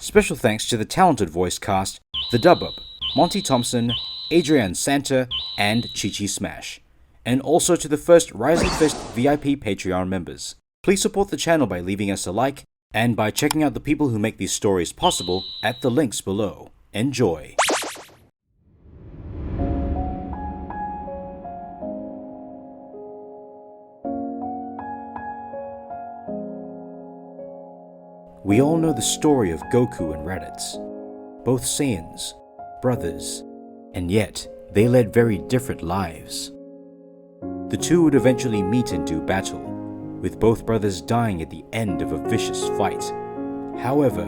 Special thanks to the talented voice cast, the dub-up, Monty Thompson, Adriann Santer, and Chi-Chi Smash. And also to the first Rising Fist VIP Patreon members. Please support the channel by leaving us a like, and by checking out the people who make these stories possible at the links below. Enjoy! We all know the story of Goku and Raditz. Both Saiyans, brothers, and yet they led very different lives. The two would eventually meet and do battle, with both brothers dying at the end of a vicious fight. However,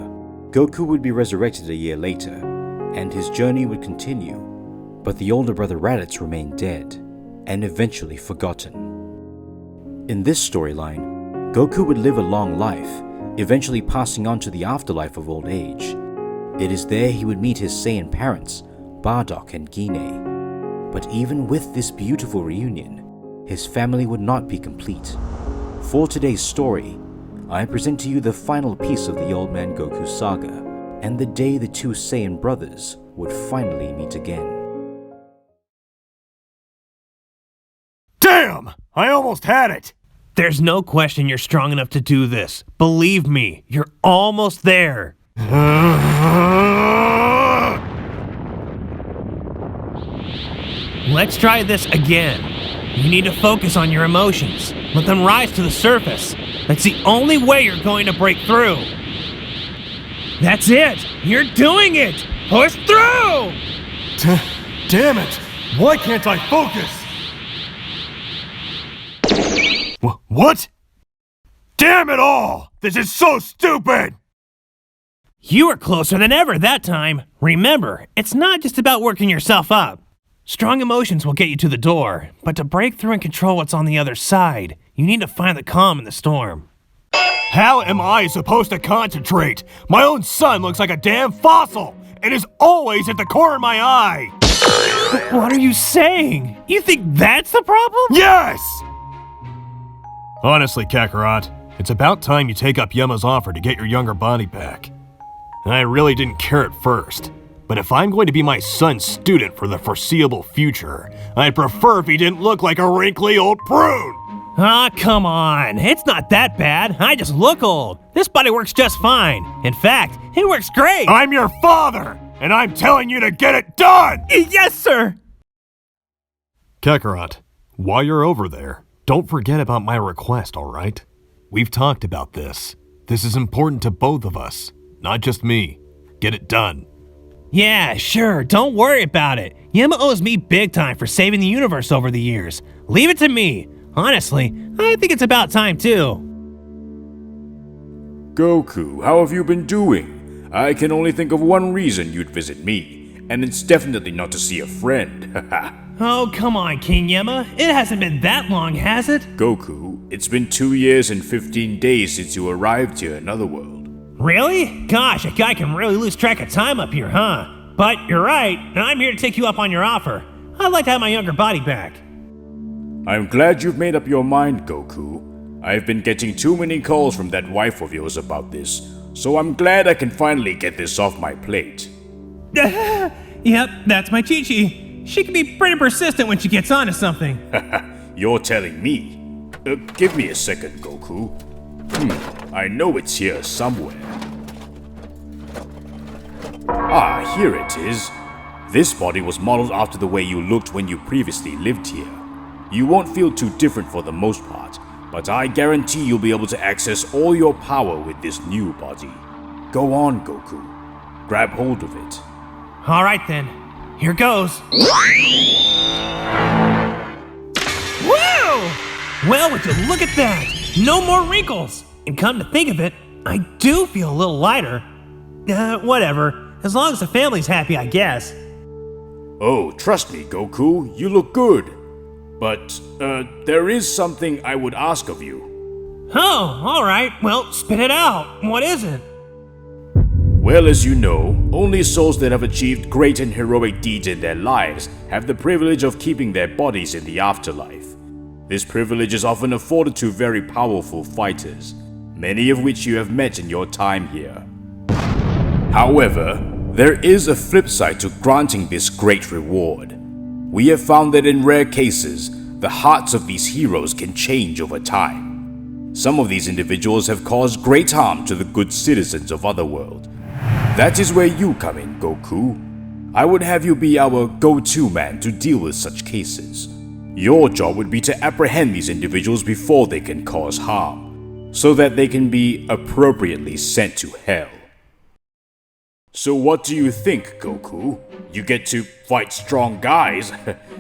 Goku would be resurrected a year later, and his journey would continue, but the older brother Raditz remained dead, and eventually forgotten. In this storyline, Goku would live a long life, eventually passing on to the afterlife of old age. It is there he would meet his Saiyan parents, Bardock and Gine. But even with this beautiful reunion, his family would not be complete. For today's story, I present to you the final piece of the Old Man Goku saga, and the day the two Saiyan brothers would finally meet again. Damn! I almost had it! There's no question you're strong enough to do this. Believe me, you're almost there. Let's try this again. You need to focus on your emotions. Let them rise to the surface. That's the only way you're going to break through. That's it! You're doing it! Push through! Damn it! Why can't I focus? What? Damn it all! This is so stupid! You were closer than ever that time. Remember, it's not just about working yourself up. Strong emotions will get you to the door, but to break through and control what's on the other side, you need to find the calm in the storm. How am I supposed to concentrate? My own son looks like a damn fossil and is always at the corner of my eye! What are you saying? You think that's the problem? Yes! Honestly, Kakarot, it's about time you take up Yemma's offer to get your younger body back. I really didn't care at first, but if I'm going to be my son's student for the foreseeable future, I'd prefer if he didn't look like a wrinkly old prune! Ah, come on. It's not that bad. I just look old. This body works just fine. In fact, it works great. I'm your father, and I'm telling you to get it done! Yes, sir! Kakarot, while you're over there, don't forget about my request, alright? We've talked about this. This is important to both of us, not just me. Get it done. Yeah, sure. Don't worry about it. Yemma owes me big time for saving the universe over the years. Leave it to me. Honestly, I think it's about time too. Goku, how have you been doing? I can only think of one reason you'd visit me, and it's definitely not to see a friend. Haha. Oh, come on, King Yemma. It hasn't been that long, has it? Goku, it's been 2 years and 15 days since you arrived here in Otherworld. Really? Gosh, a guy can really lose track of time up here, huh? But you're right, and I'm here to take you up on your offer. I'd like to have my younger body back. I'm glad you've made up your mind, Goku. I've been getting too many calls from that wife of yours about this, so I'm glad I can finally get this off my plate. Yep, that's my Chi-Chi. She can be pretty persistent when she gets onto something. You're telling me? Give me a second, Goku. I know it's here somewhere. Ah, here it is. This body was modeled after the way you looked when you previously lived here. You won't feel too different for the most part, but I guarantee you'll be able to access all your power with this new body. Go on, Goku. Grab hold of it. All right then. Here goes. Whoa! Well, would you look at that? No more wrinkles. And come to think of it, I do feel a little lighter. Whatever. As long as the family's happy, I guess. Oh, trust me, Goku. You look good. But, there is something I would ask of you. Oh, all right. Well, spit it out. What is it? Well, as you know, only souls that have achieved great and heroic deeds in their lives have the privilege of keeping their bodies in the afterlife. This privilege is often afforded to very powerful fighters, many of which you have met in your time here. However, there is a flip side to granting this great reward. We have found that in rare cases, the hearts of these heroes can change over time. Some of these individuals have caused great harm to the good citizens of Otherworld. That is where you come in, Goku. I would have you be our go-to man to deal with such cases. Your job would be to apprehend these individuals before they can cause harm, so that they can be appropriately sent to hell. So what do you think, Goku? You get to fight strong guys?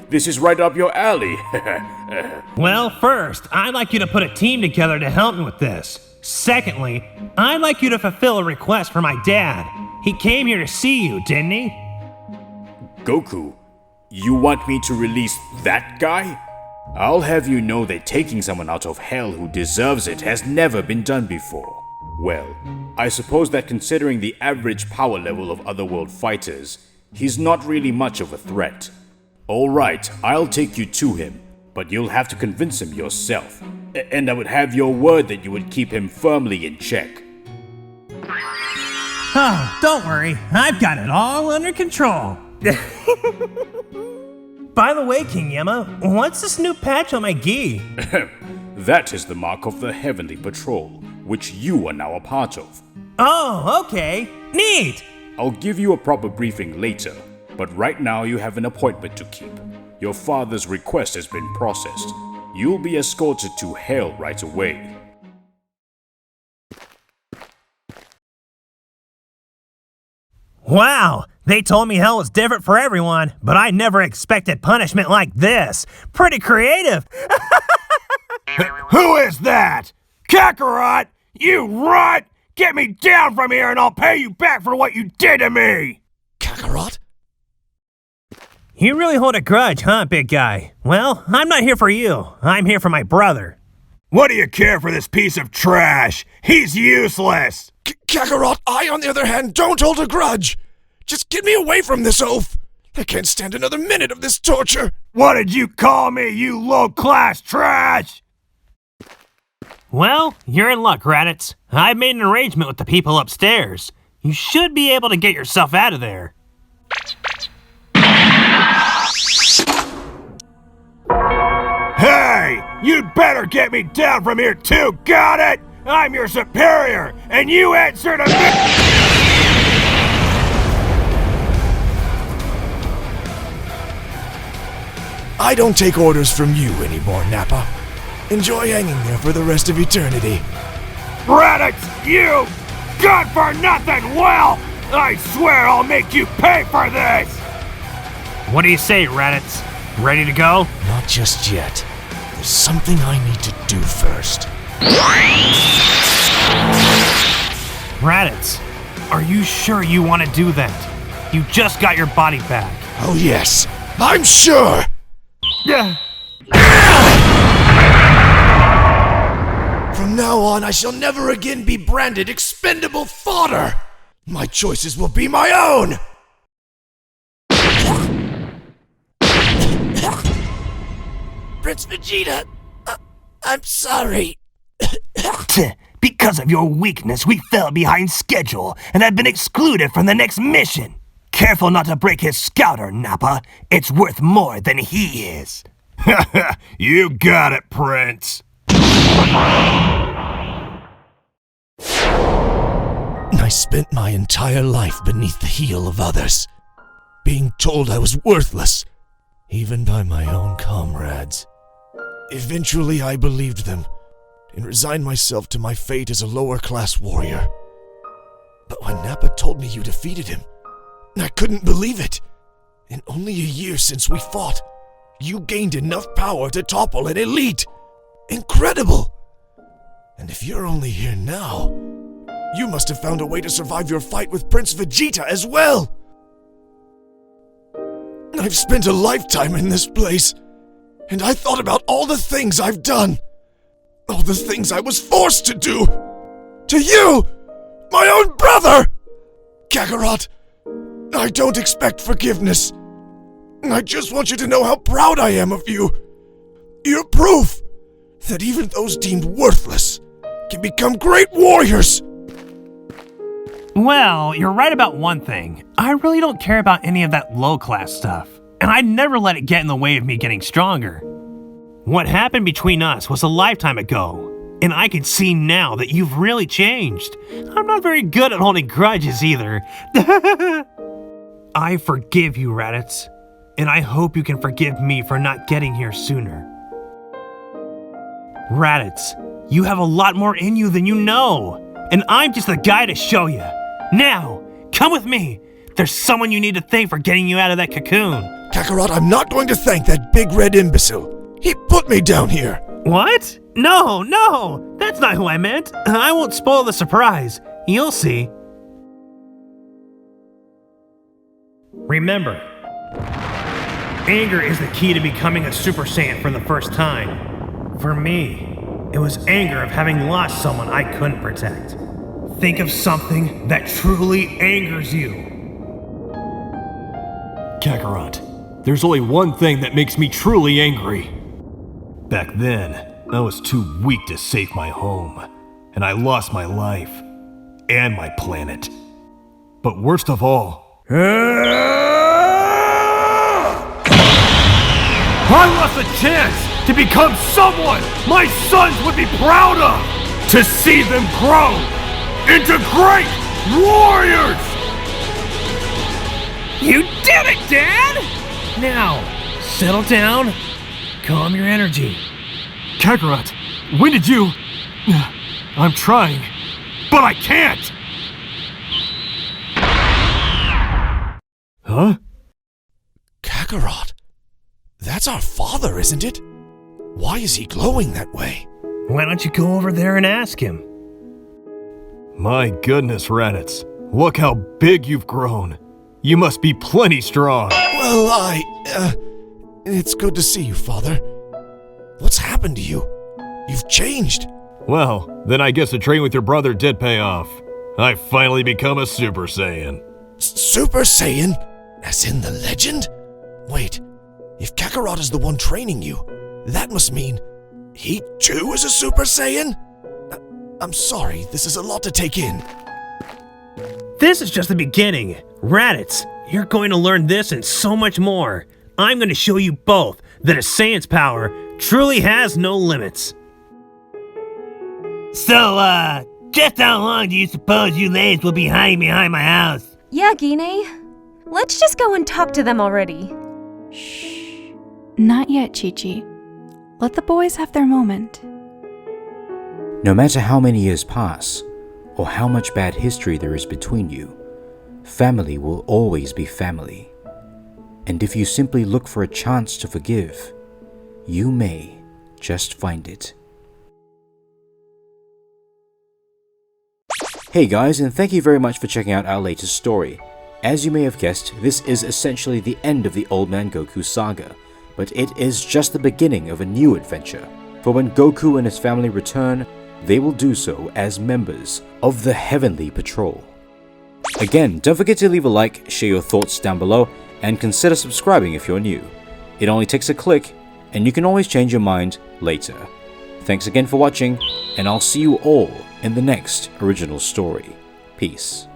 This is right up your alley. Well, first, I'd like you to put a team together to help me with this. Secondly, I'd like you to fulfill a request for my dad. He came here to see you, didn't he? Goku, you want me to release that guy? I'll have you know that taking someone out of hell who deserves it has never been done before. Well, I suppose that considering the average power level of Otherworld fighters, he's not really much of a threat. Alright, I'll take you to him, but you'll have to convince him yourself. And I would have your word that you would keep him firmly in check. Oh, don't worry, I've got it all under control. By the way, King Yemma, what's this new patch on my gi? That is the mark of the Heavenly Patrol, which you are now a part of. Oh, okay. Neat! I'll give you a proper briefing later, but right now you have an appointment to keep. Your father's request has been processed. You'll be escorted to hell right away. Wow, they told me hell was different for everyone, but I never expected punishment like this. Pretty creative. Who is that? Kakarot! You rot! Get me down from here and I'll pay you back for what you did to me! Kakarot? You really hold a grudge, huh, big guy? Well, I'm not here for you. I'm here for my brother. What do you care for this piece of trash? He's useless! Kakarot, I, on the other hand, don't hold a grudge. Just get me away from this oaf. I can't stand another minute of this torture. What did you call me, you low-class trash? Well, you're in luck, Raditz. I've made an arrangement with the people upstairs. You should be able to get yourself out of there. Hey! You'd better get me down from here too, got it? I'm your superior, and you answer to me! I don't take orders from you anymore, Nappa. Enjoy hanging there for the rest of eternity. Raditz, you! Good for nothing! Well, I swear I'll make you pay for this! What do you say, Raditz? Ready to go? Not just yet. There's something I need to do first. Raditz, are you sure you want to do that? You just got your body back. Oh yes, I'm sure! From now on, I shall never again be branded expendable fodder! My choices will be my own! Prince Vegeta, I'm sorry. Because of your weakness, we fell behind schedule and have been excluded from the next mission. Careful not to break his scouter, Nappa. It's worth more than he is. You got it, Prince. I spent my entire life beneath the heel of others, being told I was worthless, even by my own comrades. Eventually, I believed them and resigned myself to my fate as a lower-class warrior. But when Nappa told me you defeated him, I couldn't believe it. In only a year since we fought, you gained enough power to topple an elite. Incredible! And if you're only here now, you must have found a way to survive your fight with Prince Vegeta as well! I've spent a lifetime in this place, and I thought about all the things I've done. All the things I was forced to do. To you! My own brother! Kakarot, I don't expect forgiveness. I just want you to know how proud I am of you. You're proof that even those deemed worthless can become great warriors. Well, you're right about one thing. I really don't care about any of that low-class stuff, and I'd never let it get in the way of me getting stronger. What happened between us was a lifetime ago, and I can see now that you've really changed. I'm not very good at holding grudges either. I forgive you, Raditz, and I hope you can forgive me for not getting here sooner. Raditz, you have a lot more in you than you know, and I'm just the guy to show you. Now, come with me. There's someone you need to thank for getting you out of that cocoon. Kakarot, I'm not going to thank that big red imbecile. He put me down here. What? No, that's not who I meant. I won't spoil the surprise. You'll see. Remember, anger is the key to becoming a Super Saiyan for the first time. For me, it was anger of having lost someone I couldn't protect. Think of something that truly angers you. Kakarot, there's only one thing that makes me truly angry. Back then, I was too weak to save my home, and I lost my life and my planet. But worst of all, I lost a chance to become someone my sons would be proud of, to see them grow into great warriors! You did it, Dad! Now, settle down, calm your energy. Kakarot, when did you... I'm trying, but I can't! Huh? Kakarot? That's our father, isn't it? Why is he glowing that way? Why don't you go over there and ask him? My goodness, Raditz. Look how big you've grown. You must be plenty strong. Well, it's good to see you, Father. What's happened to you? You've changed. Well, then I guess the training with your brother did pay off. I finally become a Super Saiyan. Super Saiyan? As in the legend? Wait, if Kakarot is the one training you, that must mean he too is a Super Saiyan? I'm sorry, this is a lot to take in. This is just the beginning. Raditz, you're going to learn this and so much more. I'm going to show you both that a Saiyan's power truly has no limits. So, just how long do you suppose you ladies will be hiding behind my house? Yeah, Gine. Let's just go and talk to them already. Shh. Not yet, Chi-Chi. Let the boys have their moment. No matter how many years pass, or how much bad history there is between you, family will always be family. And if you simply look for a chance to forgive, you may just find it. Hey guys, and thank you very much for checking out our latest story. As you may have guessed, this is essentially the end of the Old Man Goku saga, but it is just the beginning of a new adventure. For when Goku and his family return, they will do so as members of the Heavenly Patrol. Again, don't forget to leave a like, share your thoughts down below, and consider subscribing if you're new. It only takes a click, and you can always change your mind later. Thanks again for watching, and I'll see you all in the next original story. Peace.